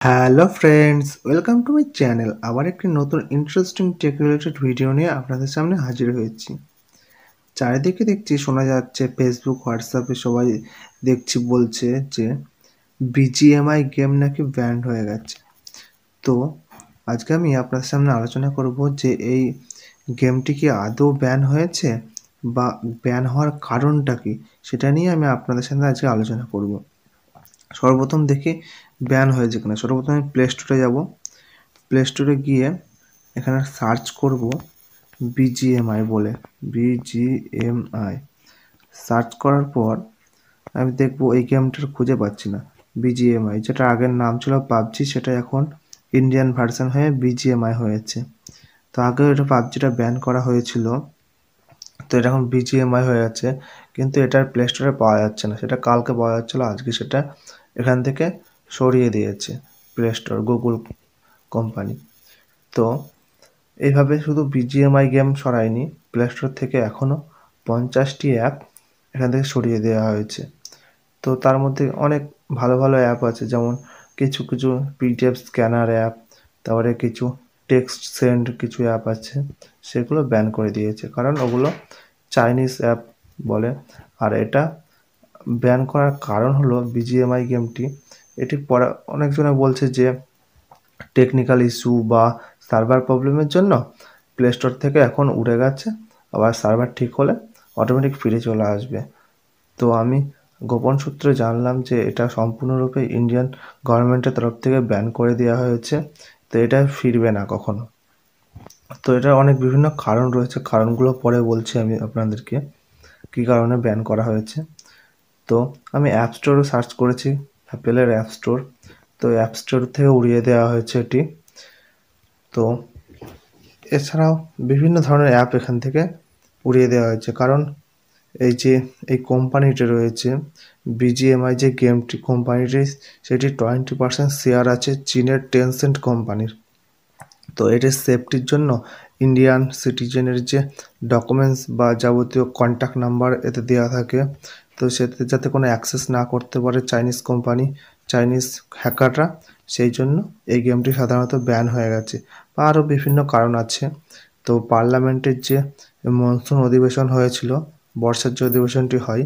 Hello friends, welcome to my channel. আবার একটি নতুন ইন্টারেস্টিং টেক রিলেটেড ভিডিও নিয়ে আপনাদের সামনে হাজির হয়েছি। চারিদিকে দেখছি, শোনা যাচ্ছে ফেসবুক হোয়াটসঅ্যাপে সবাই দেখছি বলছে যে বিজিএমআই গেম নাকি ব্যান্ড হয়ে গেছে। তো আজকে আমি আপনাদের সামনে আলোচনা করব যে এই গেমটি কি আদৌ ব্যান হয়েছে বা ব্যান হওয়ার কারণটা কি, সেটা নিয়ে আমি আপনাদের সামনে আজকে আলোচনা করব। সর্বপ্রথম দেখি ব্যান হয়েছে কিনা। সর্বপ্রথম আমি প্লে স্টোরে যাব। প্লে স্টোরে গিয়ে এখানে সার্চ করব বিজিএমআই বলে, বিজিএমআই সার্চ করার পর আমি দেখব এই গেমটার খুঁজে পাচ্ছি না। বিজিএমআই যেটা আগের নাম ছিল পাবজি, সেটা এখন ইন্ডিয়ান ভার্সন হয়ে বিজিএমআই হয়েছে। তো আগেও এটা পাবজিটা ব্যান করা হয়েছিল, তো এটা এখন বিজিএমআই হয়ে যাচ্ছে, কিন্তু এটার প্লে স্টোরে পাওয়া যাচ্ছে না। সেটা কালকে পাওয়া যাচ্ছিলো, আজকে সেটা এখান থেকে সরিয়ে দিয়েছে প্লে স্টোর, গুগল কোম্পানি। তো এইভাবে শুধু বিজিএমআই গেম সরায়নি, প্লে স্টোর থেকে এখনও 50টি অ্যাপ এখান থেকে সরিয়ে দেওয়া হয়েছে। তো তার মধ্যে অনেক ভালো ভালো অ্যাপ আছে, যেমন কিছু কিছু পিডিএফ স্ক্যানার অ্যাপ, তারপরে কিছু টেক্সট সেন্ড কিছু অ্যাপ আছে, সেগুলো ব্যান করে দিয়েছে, কারণ ওগুলো চাইনিজ অ্যাপ বলে। আর এটা ব্যান করার কারণ হলো বিজিএমআই গেমটি, এটি পরে অনেকজনে বলছে যে টেকনিক্যাল ইস্যু বা সার্ভার প্রবলেমের জন্য প্লে স্টোর থেকে এখন উড়ে গেছে, আবার সার্ভার ঠিক হলে অটোমেটিক ফিরে চলে আসবে। তো আমি গোপন সূত্রে জানলাম যে এটা সম্পূর্ণরূপে ইন্ডিয়ান গভর্নমেন্টের তরফ থেকে ব্যান করে দেওয়া হয়েছে, তো এটা ফিরবে না কখনো। তো এটার অনেক বিভিন্ন কারণ রয়েছে, কারণগুলো পরে বলছি আমি আপনাদেরকে কী কারণে ব্যান করা হয়েছে। তো আমি অ্যাপ স্টোরে সার্চ করেছি, অ্যাপেলের অ্যাপ স্টোর, তো অ্যাপ স্টোর থেকে উড়িয়ে দেওয়া হয়েছে এটি। তো এছাড়াও বিভিন্ন ধরনের অ্যাপ এখান থেকে উড়িয়ে দেওয়া হয়েছে, কারণ এই কোম্পানিটি রয়েছে বিজিএমআই যে গেমটি কোম্পানিটি, সেটি 20% শেয়ার আছে চীনের টেনসেন্ট কোম্পানির। তো এটির সেফটির জন্য ইন্ডিয়ান সিটিজেনের যে ডকুমেন্টস বা যাবতীয় কন্ট্যাক্ট নাম্বার এতে দেওয়া থাকে, তো সেতে যাতে কোনো অ্যাক্সেস না করতে পারে চাইনিজ কোম্পানি, চাইনিজ হ্যাকাররা, সেই জন্য এই গেমটি সাধারণত ব্যান হয়ে গেছে। বা আরও বিভিন্ন কারণ আছে। তো পার্লামেন্টের যে মনসুন অধিবেশন হয়েছিল, বর্ষার যে অধিবেশনটি হয়,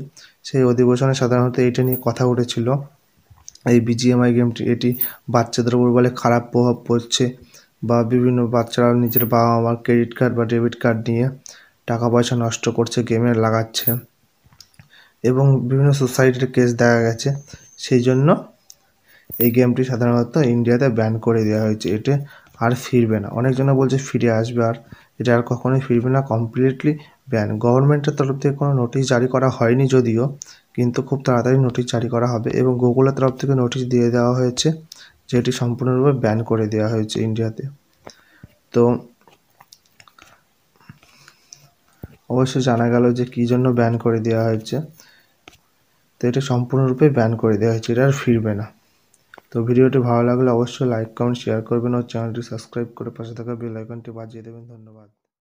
সেই অধিবেশনে সাধারণত এইটা নিয়ে কথা উঠেছিল, এই বিজিএমআই গেমটি এটি বাচ্চাদের উপর বলে খারাপ প্রভাব পড়ছে, বা বিভিন্ন বাচ্চারা নিজের বাবা মার ক্রেডিট কার্ড বা ডেবিট কার্ড নিয়ে টাকা পয়সা নষ্ট করছে, গেমে লাগাচ্ছে, এবং বিভিন্ন সোসাইটির কেস দেখা গেছে। সেই জন্য এই গেমটি সাধারণত ইন্ডিয়াতে ব্যান করে দেওয়া হয়েছে। এটা আর ফিরবে না। অনেকজনে বলছে ফিরে আসবে, আর এটা আর কখনোই ফিরবে না, কমপ্লিটলি ব্যান। গভর্নমেন্টের তরফ থেকে কোনো নোটিশ জারি করা হয়নি যদিও, কিন্তু খুব তাড়াতাড়ি নোটিশ জারি করা হবে, এবং গুগলের তরফ থেকে নোটিশ দিয়ে দেওয়া হয়েছে যে এটি সম্পূর্ণরূপে ব্যান করে দেওয়া হয়েছে ইন্ডিয়াতে। তো অবশ্যই জানা গেল যে কী জন্য ব্যান করে দেওয়া হয়েছে। তো এটা সম্পূর্ণরূপে ব্যান করে দেওয়া হয়েছে, এটা আর ফিরবে না। তো ভিডিওটি ভালো লাগলে অবশ্যই লাইক কমেন্ট শেয়ার করবেন ও চ্যানেলটি সাবস্ক্রাইব করে পাশে থাকা বেল আইকনটি বাজিয়ে দেবেন। ধন্যবাদ।